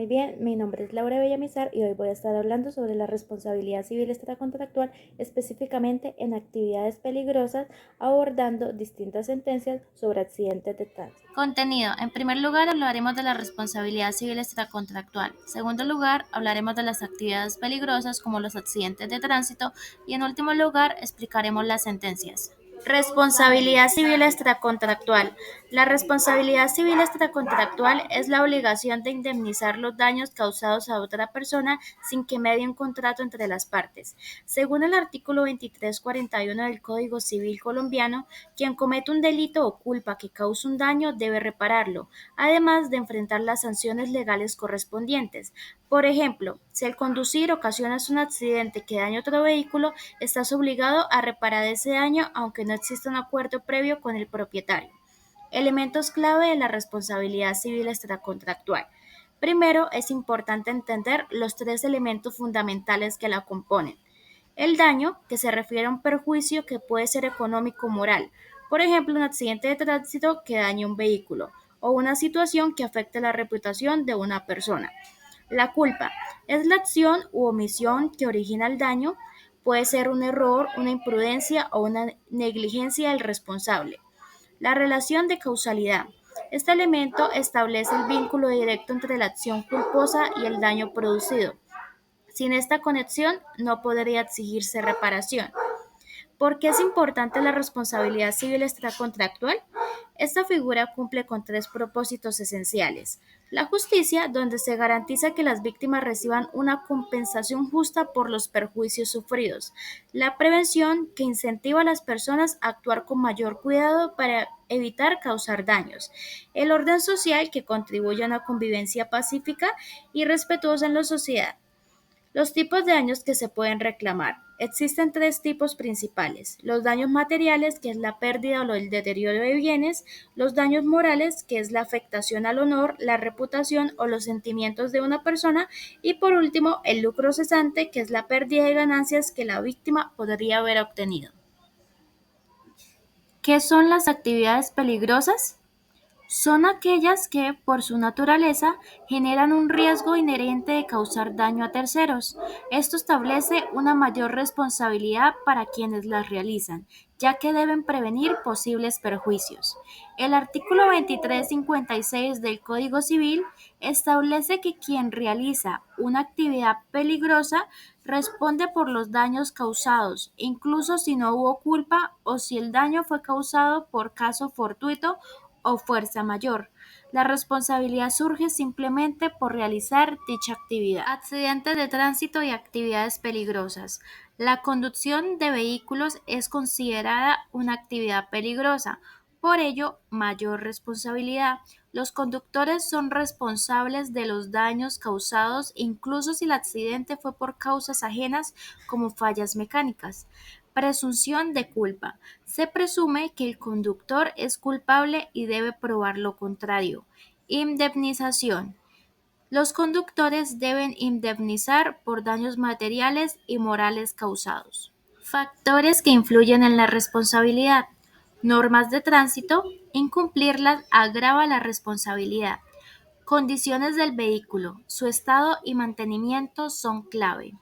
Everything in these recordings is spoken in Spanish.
bien, mi nombre es Laura Bellamizar y hoy voy a estar hablando sobre la responsabilidad civil extracontractual, específicamente en actividades peligrosas, abordando distintas sentencias sobre accidentes de tránsito. Contenido. En primer lugar, hablaremos de la responsabilidad civil extracontractual. En segundo lugar, hablaremos de las actividades peligrosas como los accidentes de tránsito. Y en último lugar, explicaremos las sentencias. Responsabilidad civil extracontractual. La responsabilidad civil extracontractual es la obligación de indemnizar los daños causados a otra persona sin que medie un contrato entre las partes. Según el artículo 2341 del Código Civil colombiano, quien comete un delito o culpa que cause un daño debe repararlo, además de enfrentar las sanciones legales correspondientes. Por ejemplo, si al conducir ocasionas un accidente que daña otro vehículo, estás obligado a reparar ese daño aunque no exista un acuerdo previo con el propietario. Elementos clave de la responsabilidad civil extracontractual. Primero, es importante entender los tres elementos fundamentales que la componen. El daño, que se refiere a un perjuicio que puede ser económico o moral, por ejemplo, un accidente de tránsito que dañe un vehículo, o una situación que afecte la reputación de una persona. La culpa es la acción u omisión que origina el daño, puede ser un error, una imprudencia o una negligencia del responsable. La relación de causalidad. Este elemento establece el vínculo directo entre la acción culposa y el daño producido. Sin esta conexión no podría exigirse reparación. ¿Por qué es importante la responsabilidad civil extracontractual? Esta figura cumple con tres propósitos esenciales. La justicia, donde se garantiza que las víctimas reciban una compensación justa por los perjuicios sufridos. La prevención, que incentiva a las personas a actuar con mayor cuidado para evitar causar daños. El orden social, que contribuye a una convivencia pacífica y respetuosa en la sociedad. Los tipos de daños que se pueden reclamar. Existen tres tipos principales: los daños materiales, que es la pérdida o el deterioro de bienes; los daños morales, que es la afectación al honor, la reputación o los sentimientos de una persona; y por último, el lucro cesante, que es la pérdida de ganancias que la víctima podría haber obtenido. ¿Qué son las actividades peligrosas? Son aquellas que, por su naturaleza, generan un riesgo inherente de causar daño a terceros. Esto establece una mayor responsabilidad para quienes las realizan, ya que deben prevenir posibles perjuicios. El artículo 2356 del Código Civil establece que quien realiza una actividad peligrosa responde por los daños causados, incluso si no hubo culpa o si el daño fue causado por caso fortuito o fuerza mayor. La responsabilidad surge simplemente por realizar dicha actividad. Accidentes de tránsito y actividades peligrosas. La conducción de vehículos es considerada una actividad peligrosa, por ello, mayor responsabilidad. Los conductores son responsables de los daños causados, incluso si el accidente fue por causas ajenas como fallas mecánicas. Presunción de culpa. Se presume que el conductor es culpable y debe probar lo contrario. Indemnización. Los conductores deben indemnizar por daños materiales y morales causados. Factores que influyen en la responsabilidad. Normas de tránsito. Incumplirlas agrava la responsabilidad. Condiciones del vehículo. Su estado y mantenimiento son clave.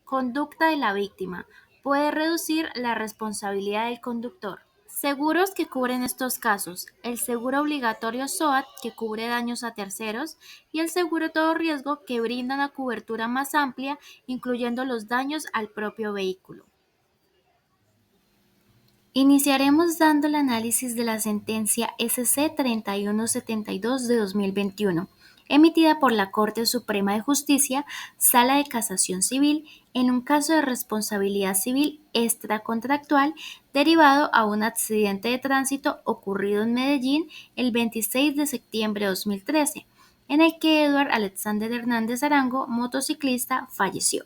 Conducta de la víctima. Puede reducir la responsabilidad del conductor. Seguros que cubren estos casos: el seguro obligatorio SOAT, que cubre daños a terceros, y el seguro todo riesgo, que brinda una cobertura más amplia, incluyendo los daños al propio vehículo. Iniciaremos dando el análisis de la sentencia SC 3172 de 2021, emitida por la Corte Suprema de Justicia, Sala de Casación Civil, en un caso de responsabilidad civil extracontractual derivado a un accidente de tránsito ocurrido en Medellín el 26 de septiembre de 2013, en el que Edward Alexander Hernández Arango, motociclista, falleció.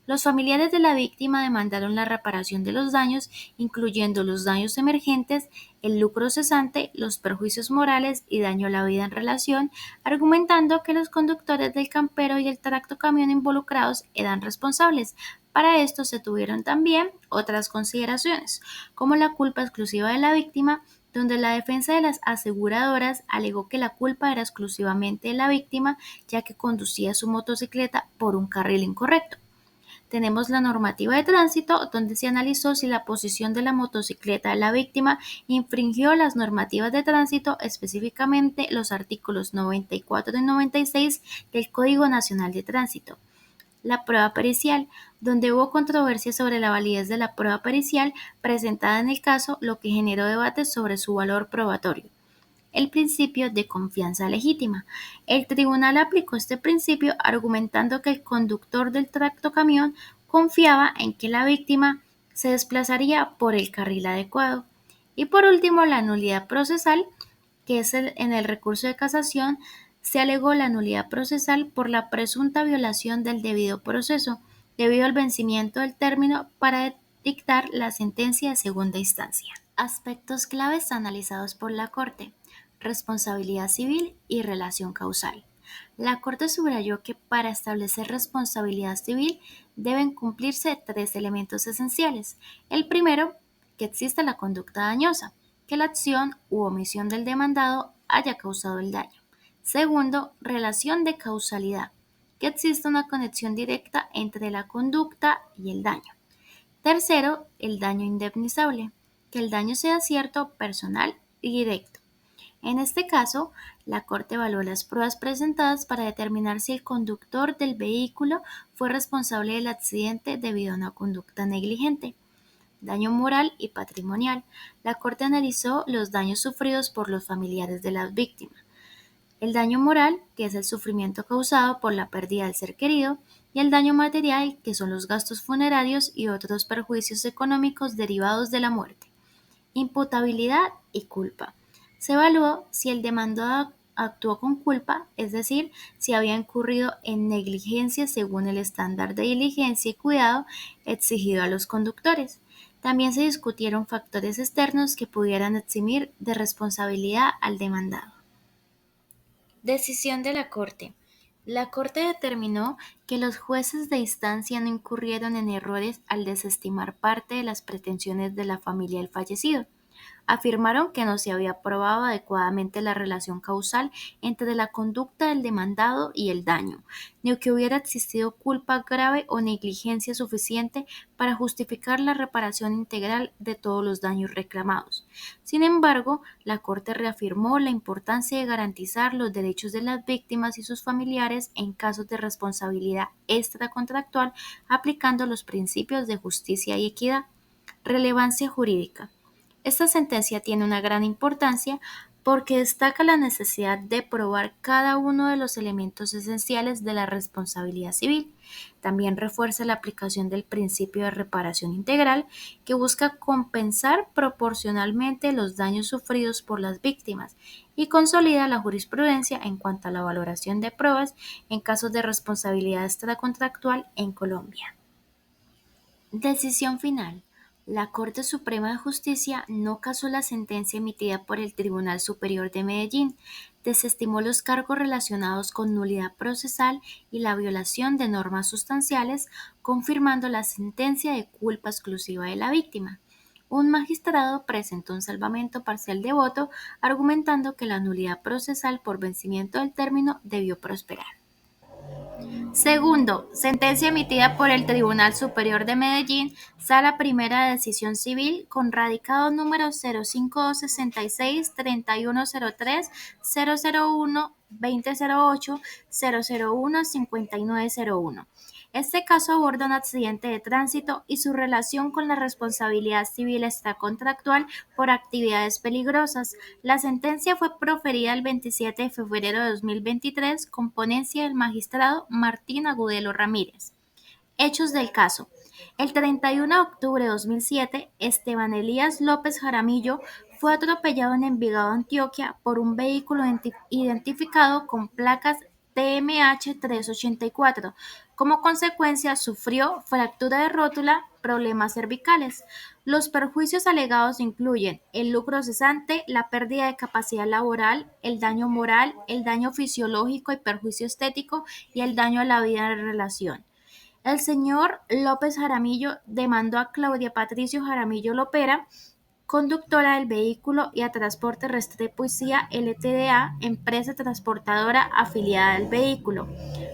Los familiares de la víctima demandaron la reparación de los daños, incluyendo los daños emergentes, el lucro cesante, los perjuicios morales y daño a la vida en relación, argumentando que los conductores del campero y el tractocamión involucrados eran responsables. Para esto se tuvieron también otras consideraciones, como la culpa exclusiva de la víctima, donde la defensa de las aseguradoras alegó que la culpa era exclusivamente de la víctima, ya que conducía su motocicleta por un carril incorrecto. Tenemos la normativa de tránsito, donde se analizó si la posición de la motocicleta de la víctima infringió las normativas de tránsito, específicamente los artículos 94 y 96 del Código Nacional de Tránsito. La prueba pericial, donde hubo controversia sobre la validez de la prueba pericial presentada en el caso, lo que generó debates sobre su valor probatorio. El principio de confianza legítima. El tribunal aplicó este principio argumentando que el conductor del tractocamión confiaba en que la víctima se desplazaría por el carril adecuado. Y por último, la nulidad procesal, que es en el recurso de casación, se alegó la nulidad procesal por la presunta violación del debido proceso, debido al vencimiento del término para dictar la sentencia de segunda instancia. Aspectos claves analizados por la Corte: responsabilidad civil y relación causal. La Corte subrayó que para establecer responsabilidad civil deben cumplirse tres elementos esenciales. El primero, que exista la conducta dañosa, que la acción u omisión del demandado haya causado el daño. Segundo, relación de causalidad, que exista una conexión directa entre la conducta y el daño. Tercero, el daño indemnizable, que el daño sea cierto, personal y directo. En este caso, la Corte evaluó las pruebas presentadas para determinar si el conductor del vehículo fue responsable del accidente debido a una conducta negligente. Daño moral y patrimonial. La Corte analizó los daños sufridos por los familiares de las víctimas. El daño moral, que es el sufrimiento causado por la pérdida del ser querido, y el daño material, que son los gastos funerarios y otros perjuicios económicos derivados de la muerte. Imputabilidad y culpa. Se evaluó si el demandado actuó con culpa, es decir, si había incurrido en negligencia según el estándar de diligencia y cuidado exigido a los conductores. También se discutieron factores externos que pudieran eximir de responsabilidad al demandado. Decisión de la Corte. La Corte determinó que los jueces de instancia no incurrieron en errores al desestimar parte de las pretensiones de la familia del fallecido. Afirmaron que no se había probado adecuadamente la relación causal entre la conducta del demandado y el daño, ni que hubiera existido culpa grave o negligencia suficiente para justificar la reparación integral de todos los daños reclamados. Sin embargo, la Corte reafirmó la importancia de garantizar los derechos de las víctimas y sus familiares en casos de responsabilidad extracontractual, aplicando los principios de justicia y equidad. Relevancia jurídica. Esta sentencia tiene una gran importancia porque destaca la necesidad de probar cada uno de los elementos esenciales de la responsabilidad civil. También refuerza la aplicación del principio de reparación integral, que busca compensar proporcionalmente los daños sufridos por las víctimas, y consolida la jurisprudencia en cuanto a la valoración de pruebas en casos de responsabilidad extracontractual en Colombia. Decisión final. La Corte Suprema de Justicia no casó la sentencia emitida por el Tribunal Superior de Medellín, desestimó los cargos relacionados con nulidad procesal y la violación de normas sustanciales, confirmando la sentencia de culpa exclusiva de la víctima. Un magistrado presentó un salvamento parcial de voto, argumentando que la nulidad procesal por vencimiento del término debió prosperar. Segundo, sentencia emitida por el Tribunal Superior de Medellín, Sala Primera de Decisión Civil, con radicado número 05266-3103, 001-2008, 001-5901. Este caso aborda un accidente de tránsito y su relación con la responsabilidad civil extracontractual por actividades peligrosas. La sentencia fue proferida el 27 de febrero de 2023 con ponencia del magistrado Martín Agudelo Ramírez. Hechos del caso. El 31 de octubre de 2007, Esteban Elías López Jaramillo fue atropellado en Envigado, Antioquia, por un vehículo identificado con placas TMH 384. Como consecuencia, sufrió fractura de rótula, problemas cervicales. Los perjuicios alegados incluyen el lucro cesante, la pérdida de capacidad laboral, el daño moral, el daño fisiológico y perjuicio estético, y el daño a la vida de relación. El señor López Jaramillo demandó a Claudia Patricio Jaramillo Lopera conductora del vehículo, y a Transporte Restrepo y CIA Ltda, empresa transportadora afiliada al vehículo.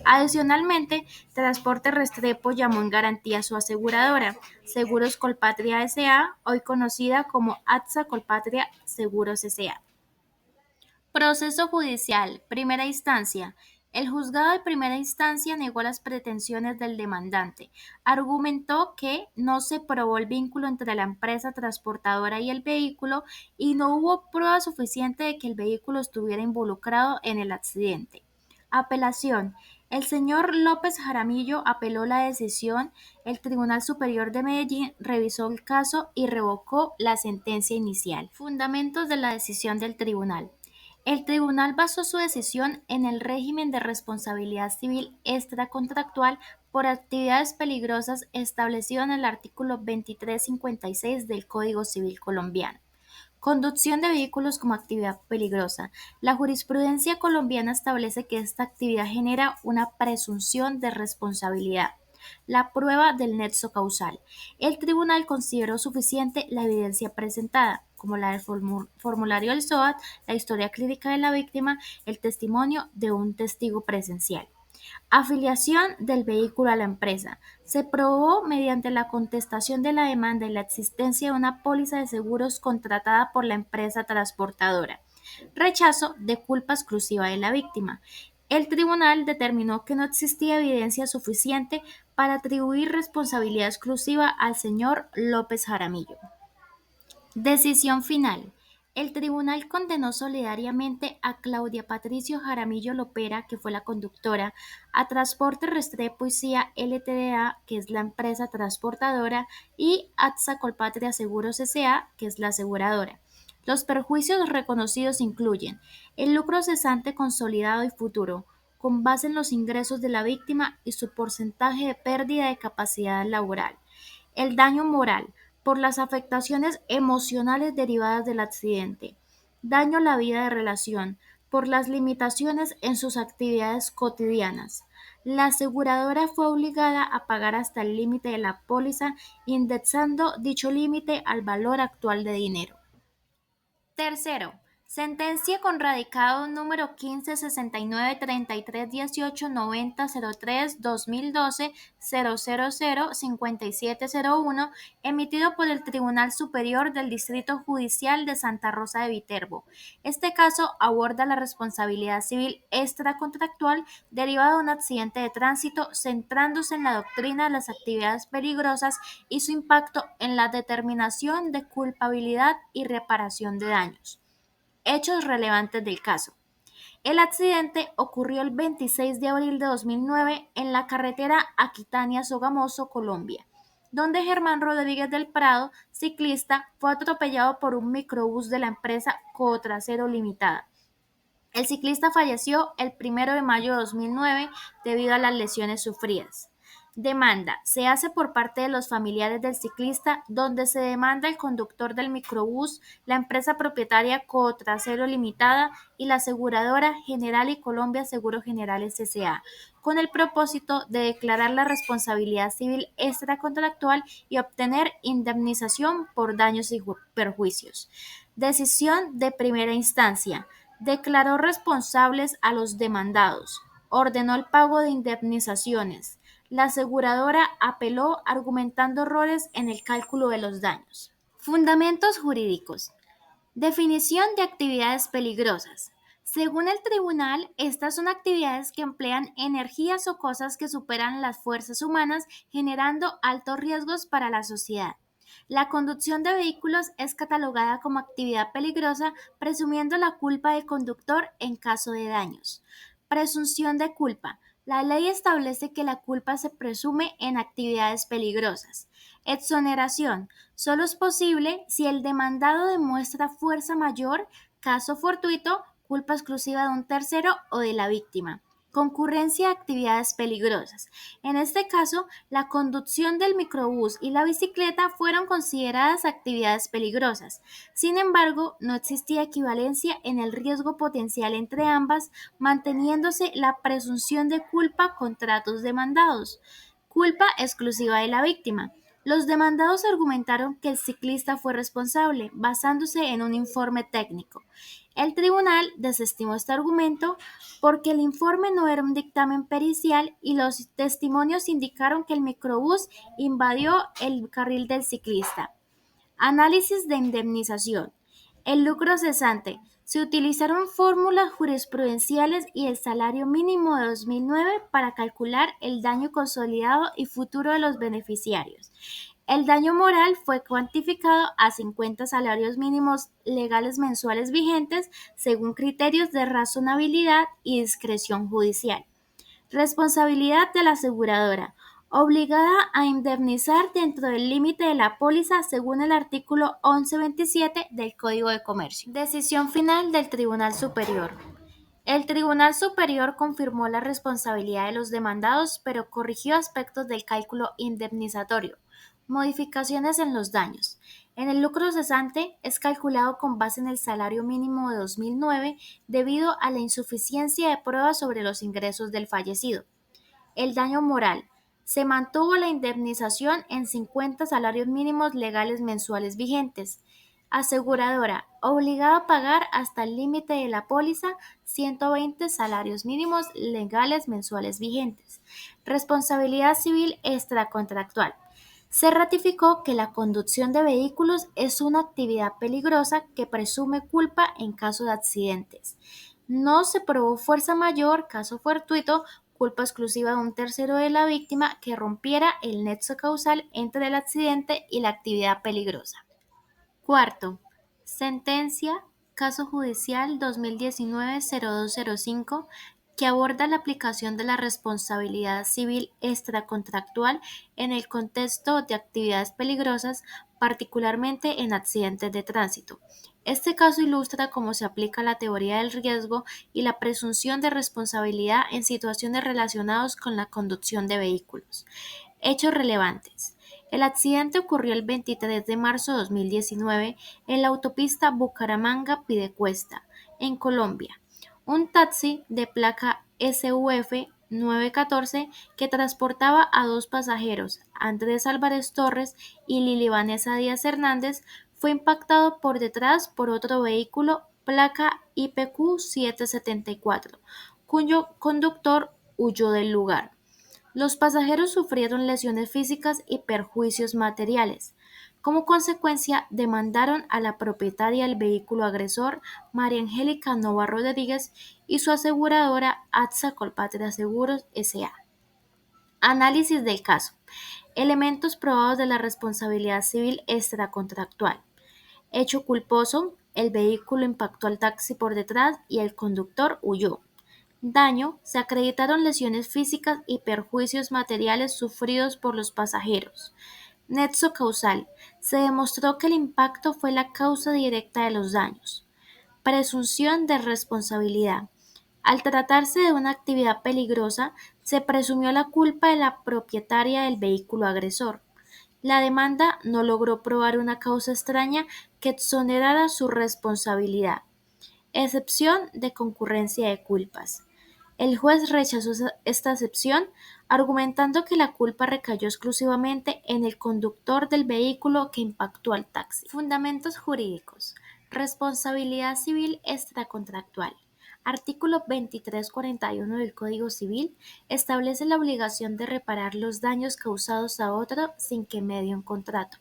Adicionalmente, Transporte Restrepo llamó en garantía a su aseguradora, Seguros Colpatria S.A., hoy conocida como AXA Colpatria Seguros S.A. Proceso judicial. Primera instancia. El juzgado de primera instancia negó las pretensiones del demandante. Argumentó que no se probó el vínculo entre la empresa transportadora y el vehículo y no hubo prueba suficiente de que el vehículo estuviera involucrado en el accidente. Apelación. El señor López Jaramillo apeló la decisión. El Tribunal Superior de Medellín revisó el caso y revocó la sentencia inicial. Fundamentos de la decisión del tribunal. El tribunal basó su decisión en el régimen de responsabilidad civil extracontractual por actividades peligrosas establecido en el artículo 2356 del Código Civil colombiano. Conducción de vehículos como actividad peligrosa. La jurisprudencia colombiana establece que esta actividad genera una presunción de responsabilidad. La prueba del nexo causal. El tribunal consideró suficiente la evidencia presentada, como la del formulario del SOAT, la historia clínica de la víctima, el testimonio de un testigo presencial. Afiliación del vehículo a la empresa. Se probó mediante la contestación de la demanda y la existencia de una póliza de seguros contratada por la empresa transportadora. Rechazo de culpa exclusiva de la víctima. El tribunal determinó que no existía evidencia suficiente para atribuir responsabilidad exclusiva al señor López Jaramillo. Decisión final. El tribunal condenó solidariamente a Claudia Patricio Jaramillo Lopera, que fue la conductora, a Transporte Restrepo y CIA Ltda, que es la empresa transportadora, y AXA Colpatria Seguros S.A., que es la aseguradora. Los perjuicios reconocidos incluyen el lucro cesante consolidado y futuro, con base en los ingresos de la víctima y su porcentaje de pérdida de capacidad laboral. El daño moral, por las afectaciones emocionales derivadas del accidente. Daño a la vida de relación, por las limitaciones en sus actividades cotidianas. La aseguradora fue obligada a pagar hasta el límite de la póliza, indexando dicho límite al valor actual de dinero. Tercero, sentencia con radicado número 1569-33-18-90-03-2012-000-5701, emitido por el Tribunal Superior del Distrito Judicial de Santa Rosa de Viterbo. Este caso aborda la responsabilidad civil extracontractual derivada de un accidente de tránsito, centrándose en la doctrina de las actividades peligrosas y su impacto en la determinación de culpabilidad y reparación de daños. Hechos relevantes del caso. El accidente ocurrió el 26 de abril de 2009 en la carretera Aquitania-Sogamoso, Colombia, donde Germán Rodríguez del Prado, ciclista, fue atropellado por un microbús de la empresa Cotrasero Limitada. El ciclista falleció el 1 de mayo de 2009 debido a las lesiones sufridas. Demanda. Se hace por parte de los familiares del ciclista, donde se demanda el conductor del microbús, la empresa propietaria Cotrasero Limitada y la aseguradora General y Colombia Seguros Generales S.A., con el propósito de declarar la responsabilidad civil extracontractual y obtener indemnización por daños y perjuicios. Decisión de primera instancia. Declaró responsables a los demandados. Ordenó el pago de indemnizaciones. La aseguradora apeló argumentando errores en el cálculo de los daños. Fundamentos jurídicos. Definición de actividades peligrosas. Según el tribunal, estas son actividades que emplean energías o cosas que superan las fuerzas humanas, generando altos riesgos para la sociedad. La conducción de vehículos es catalogada como actividad peligrosa, presumiendo la culpa del conductor en caso de daños. Presunción de culpa. La ley establece que la culpa se presume en actividades peligrosas. Exoneración. Solo es posible si el demandado demuestra fuerza mayor, caso fortuito, culpa exclusiva de un tercero o de la víctima. Concurrencia de actividades peligrosas. En este caso, la conducción del microbús y la bicicleta fueron consideradas actividades peligrosas. Sin embargo, no existía equivalencia en el riesgo potencial entre ambas, manteniéndose la presunción de culpa contra los demandados. Culpa exclusiva de la víctima. Los demandados argumentaron que el ciclista fue responsable, basándose en un informe técnico. El tribunal desestimó este argumento porque el informe no era un dictamen pericial y los testimonios indicaron que el microbús invadió el carril del ciclista. Análisis de indemnización. El lucro cesante. Se utilizaron fórmulas jurisprudenciales y el salario mínimo de 2009 para calcular el daño consolidado y futuro de los beneficiarios. El daño moral fue cuantificado a 50 salarios mínimos legales mensuales vigentes según criterios de razonabilidad y discreción judicial. Responsabilidad de la aseguradora. Obligada a indemnizar dentro del límite de la póliza según el artículo 1127 del Código de Comercio. Decisión final del Tribunal Superior. El Tribunal Superior confirmó la responsabilidad de los demandados, pero corrigió aspectos del cálculo indemnizatorio. Modificaciones en los daños. En el lucro cesante es calculado con base en el salario mínimo de 2009 debido a la insuficiencia de pruebas sobre los ingresos del fallecido. El daño moral. Se mantuvo la indemnización en 50 salarios mínimos legales mensuales vigentes. Aseguradora, obligada a pagar hasta el límite de la póliza 120 salarios mínimos legales mensuales vigentes. Responsabilidad civil extracontractual. Se ratificó que la conducción de vehículos es una actividad peligrosa que presume culpa en caso de accidentes. No se probó fuerza mayor, caso fortuito, culpa exclusiva de un tercero de la víctima que rompiera el nexo causal entre el accidente y la actividad peligrosa. Cuarto, sentencia, caso judicial 2019-0205, que aborda la aplicación de la responsabilidad civil extracontractual en el contexto de actividades peligrosas, particularmente en accidentes de tránsito. Este caso ilustra cómo se aplica la teoría del riesgo y la presunción de responsabilidad en situaciones relacionadas con la conducción de vehículos. Hechos relevantes. El accidente ocurrió el 23 de marzo de 2019 en la autopista Bucaramanga-Piedecuesta, en Colombia. Un taxi de placa SUF 914 que transportaba a dos pasajeros, Andrés Álvarez Torres y Lili Vanessa Díaz Hernández, fue impactado por detrás por otro vehículo placa IPQ 774, cuyo conductor huyó del lugar. Los pasajeros sufrieron lesiones físicas y perjuicios materiales. Como consecuencia, demandaron a la propietaria del vehículo agresor, María Angélica Nova Rodríguez, y su aseguradora AXA Colpatria Seguros S.A. Análisis del caso. Elementos probados de la responsabilidad civil extracontractual. Hecho culposo: el vehículo impactó al taxi por detrás y el conductor huyó. Daño: se acreditaron lesiones físicas y perjuicios materiales sufridos por los pasajeros. Nexo causal: se demostró que el impacto fue la causa directa de los daños. Presunción de responsabilidad: al tratarse de una actividad peligrosa, se presumió la culpa de la propietaria del vehículo agresor. La demanda no logró probar una causa extraña que exonerara su responsabilidad. Excepción de concurrencia de culpas. El juez rechazó esta excepción, argumentando que la culpa recayó exclusivamente en el conductor del vehículo que impactó al taxi. Fundamentos jurídicos. Responsabilidad civil extracontractual. Artículo 2341 del Código Civil establece la obligación de reparar los daños causados a otro sin que medie un contrato.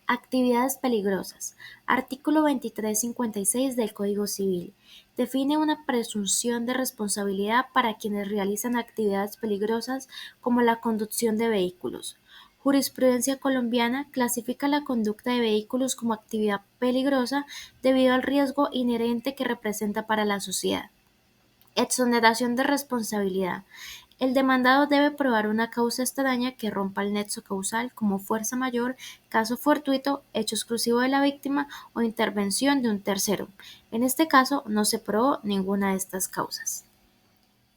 Actividades peligrosas. Artículo 2356 del Código Civil. Define una presunción de responsabilidad para quienes realizan actividades peligrosas como la conducción de vehículos. Jurisprudencia colombiana clasifica la conducta de vehículos como actividad peligrosa debido al riesgo inherente que representa para la sociedad. Exoneración de responsabilidad. El demandado debe probar una causa extraña que rompa el nexo causal como fuerza mayor, caso fortuito, hecho exclusivo de la víctima o intervención de un tercero. En este caso no se probó ninguna de estas causas.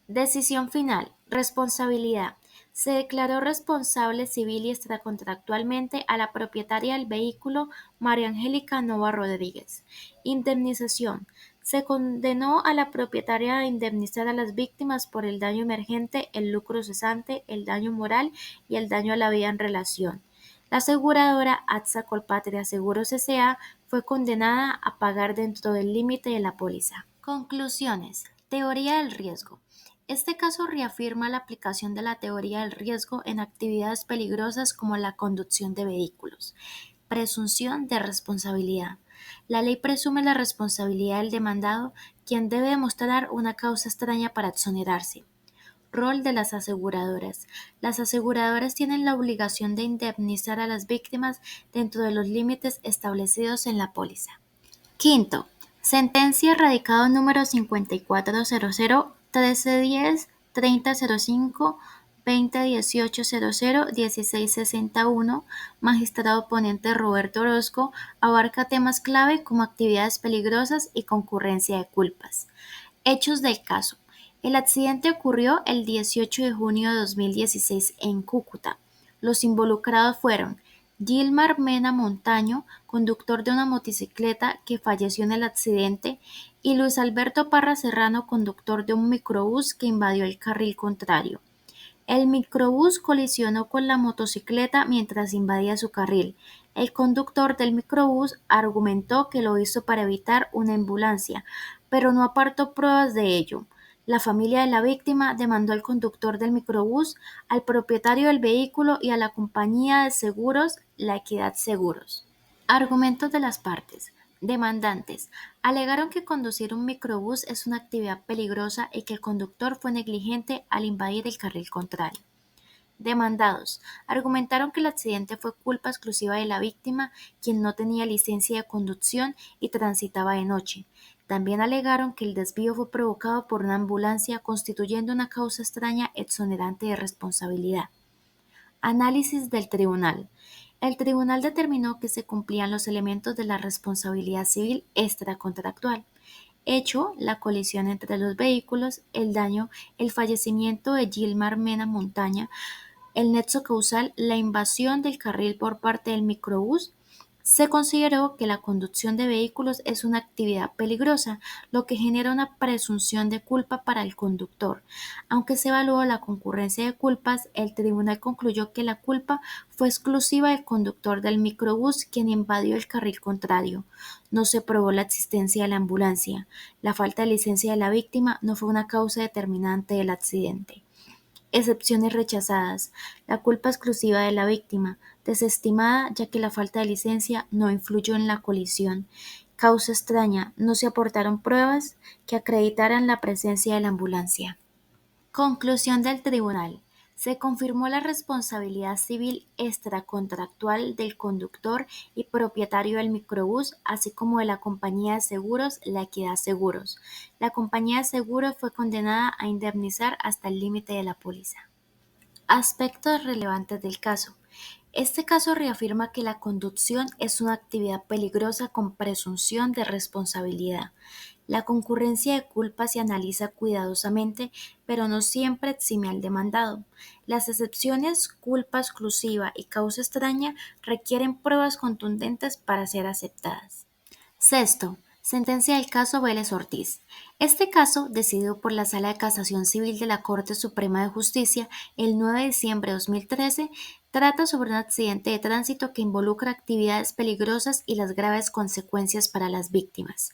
Decisión final. Responsabilidad. Se declaró responsable civil y extracontractualmente a la propietaria del vehículo, María Angélica Nova Rodríguez. Indemnización. Se condenó a la propietaria a indemnizar a las víctimas por el daño emergente, el lucro cesante, el daño moral y el daño a la vida en relación. La aseguradora AXA Colpatria Seguros S.A. fue condenada a pagar dentro del límite de la póliza. Conclusiones. Teoría del riesgo. Este caso reafirma la aplicación de la teoría del riesgo en actividades peligrosas como la conducción de vehículos. Presunción de responsabilidad. La ley presume la responsabilidad del demandado, quien debe demostrar una causa extraña para exonerarse. Rol de las aseguradoras. Las aseguradoras tienen la obligación de indemnizar a las víctimas dentro de los límites establecidos en la póliza. Quinto, sentencia radicado número 5400 1310 3005 201800 1661, magistrado ponente Roberto Orozco, abarca temas clave como actividades peligrosas y concurrencia de culpas. Hechos del caso. El accidente ocurrió el 18 de junio de 2016 en Cúcuta. Los involucrados fueron Gilmar Mena Montaño, conductor de una motocicleta que falleció en el accidente, y Luis Alberto Parra Serrano, conductor de un microbús que invadió el carril contrario. El microbús colisionó con la motocicleta mientras invadía su carril. El conductor del microbús argumentó que lo hizo para evitar una ambulancia, pero no apartó pruebas de ello. La familia de la víctima demandó al conductor del microbús, al propietario del vehículo y a la compañía de seguros La Equidad Seguros. Argumentos de las partes. Demandantes alegaron que conducir un microbús es una actividad peligrosa y que el conductor fue negligente al invadir el carril contrario. Demandados argumentaron que el accidente fue culpa exclusiva de la víctima, quien no tenía licencia de conducción y transitaba de noche. También alegaron que el desvío fue provocado por una ambulancia, constituyendo una causa extraña exonerante de responsabilidad. Análisis del tribunal. El tribunal determinó que se cumplían los elementos de la responsabilidad civil extracontractual. Hecho, la colisión entre los vehículos, el daño, el fallecimiento de Gilmar Mena Montaña, el nexo causal, la invasión del carril por parte del microbús. Se consideró que la conducción de vehículos es una actividad peligrosa, lo que genera una presunción de culpa para el conductor. Aunque se evaluó la concurrencia de culpas, el tribunal concluyó que la culpa fue exclusiva del conductor del microbús, quien invadió el carril contrario. No se probó la existencia de la ambulancia. La falta de licencia de la víctima no fue una causa determinante del accidente. Excepciones rechazadas. La culpa exclusiva de la víctima, desestimada ya que la falta de licencia no influyó en la colisión. Causa extraña, no se aportaron pruebas que acreditaran la presencia de la ambulancia. Conclusión del tribunal. Se confirmó la responsabilidad civil extracontractual del conductor y propietario del microbús, así como de la compañía de seguros La Equidad Seguros. La compañía de seguros fue condenada a indemnizar hasta el límite de la póliza. Aspectos relevantes del caso. Este caso reafirma que la conducción es una actividad peligrosa con presunción de responsabilidad. La concurrencia de culpas se analiza cuidadosamente, pero no siempre exime al demandado. Las excepciones, culpa exclusiva y causa extraña, requieren pruebas contundentes para ser aceptadas. Sexto, sentencia del caso Vélez Ortiz. Este caso, decidido por la Sala de Casación Civil de la Corte Suprema de Justicia el 9 de diciembre de 2013, trata sobre un accidente de tránsito que involucra actividades peligrosas y las graves consecuencias para las víctimas.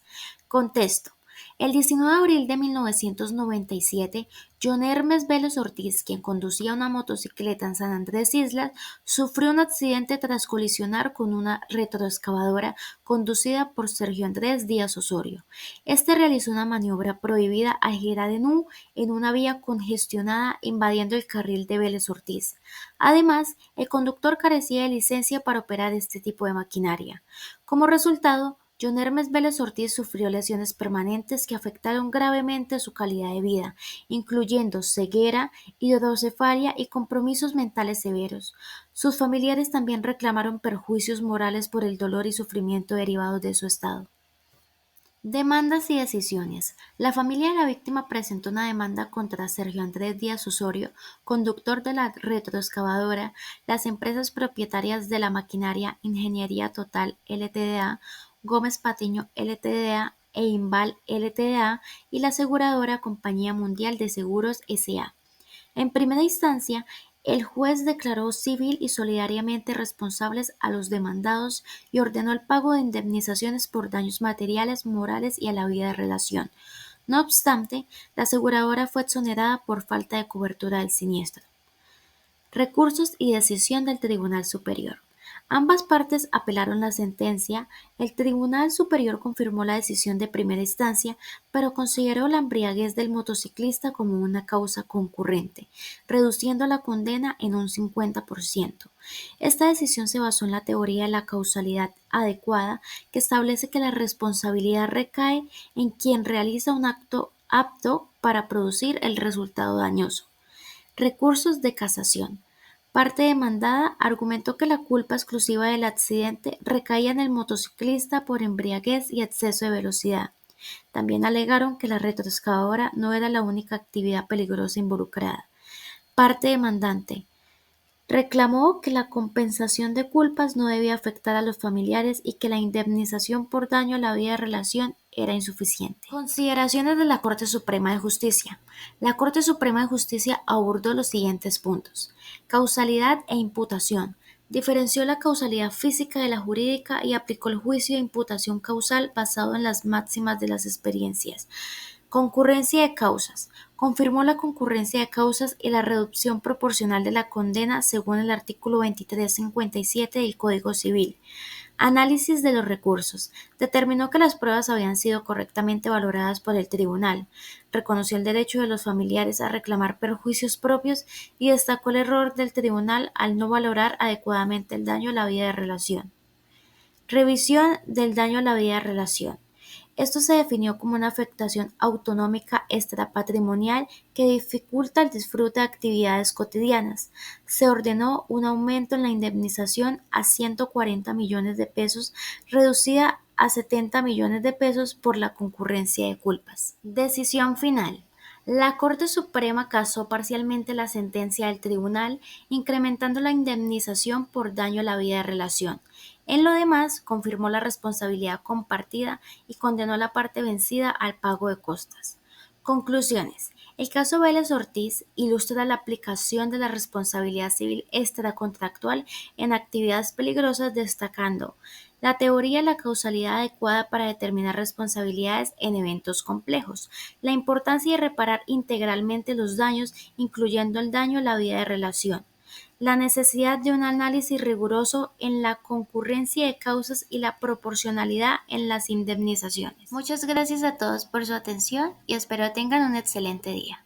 Contexto. El 19 de abril de 1997, John Hermes Vélez Ortiz, quien conducía una motocicleta en San Andrés Islas, sufrió un accidente tras colisionar con una retroexcavadora conducida por Sergio Andrés Díaz Osorio. Este realizó una maniobra prohibida al girar en una vía congestionada, invadiendo el carril de Vélez Ortiz. Además, el conductor carecía de licencia para operar este tipo de maquinaria. Como resultado, John Hermes Vélez Ortiz sufrió lesiones permanentes que afectaron gravemente su calidad de vida, incluyendo ceguera, hidrocefalia y compromisos mentales severos. Sus familiares también reclamaron perjuicios morales por el dolor y sufrimiento derivados de su estado. Demandas y decisiones. La familia de la víctima presentó una demanda contra Sergio Andrés Díaz Osorio, conductor de la retroexcavadora, las empresas propietarias de la maquinaria Ingeniería Total Ltda, Gómez Patiño Ltda e Inval Ltda y la aseguradora Compañía Mundial de Seguros S.A. En primera instancia, El juez declaró civil y solidariamente responsables a los demandados y ordenó el pago de indemnizaciones por daños materiales, morales y a la vida de relación. No obstante, la aseguradora fue exonerada por falta de cobertura del siniestro. Recursos y decisión del Tribunal Superior. Ambas partes apelaron la sentencia. El Tribunal Superior confirmó la decisión de primera instancia, pero consideró la embriaguez del motociclista como una causa concurrente, reduciendo la condena en un 50%. Esta decisión se basó en la teoría de la causalidad adecuada, que establece que la responsabilidad recae en quien realiza un acto apto para producir el resultado dañoso. Recursos de casación. Parte demandada argumentó que la culpa exclusiva del accidente recaía en el motociclista por embriaguez y exceso de velocidad. También alegaron que la retroexcavadora no era la única actividad peligrosa involucrada. Parte demandante reclamó que la compensación de culpas no debía afectar a los familiares y que la indemnización por daño a la vida de relación era insuficiente. Consideraciones de la Corte Suprema de Justicia. La Corte Suprema de Justicia abordó los siguientes puntos: causalidad e imputación. Diferenció la causalidad física de la jurídica y aplicó el juicio de imputación causal basado en las máximas de las experiencias. Concurrencia de causas. Confirmó la concurrencia de causas y la reducción proporcional de la condena según el artículo 2357 del Código Civil. Análisis de los recursos. Determinó que las pruebas habían sido correctamente valoradas por el tribunal. Reconoció el derecho de los familiares a reclamar perjuicios propios y destacó el error del tribunal al no valorar adecuadamente el daño a la vida de relación. Revisión del daño a la vida de relación. Esto se definió como una afectación autonómica extrapatrimonial que dificulta el disfrute de actividades cotidianas. Se ordenó un aumento en la indemnización a 140 millones de pesos, reducida a 70 millones de pesos por la concurrencia de culpas. Decisión final. La Corte Suprema casó parcialmente la sentencia del tribunal, incrementando la indemnización por daño a la vida de relación. En lo demás, confirmó la responsabilidad compartida y condenó a la parte vencida al pago de costas. Conclusiones. El caso Vélez Ortiz ilustra la aplicación de la responsabilidad civil extracontractual en actividades peligrosas, destacando la teoría de la causalidad adecuada para determinar responsabilidades en eventos complejos, la importancia de reparar integralmente los daños, incluyendo el daño a la vida de relación, la necesidad de un análisis riguroso en la concurrencia de causas y la proporcionalidad en las indemnizaciones. Muchas gracias a todos por su atención y espero tengan un excelente día.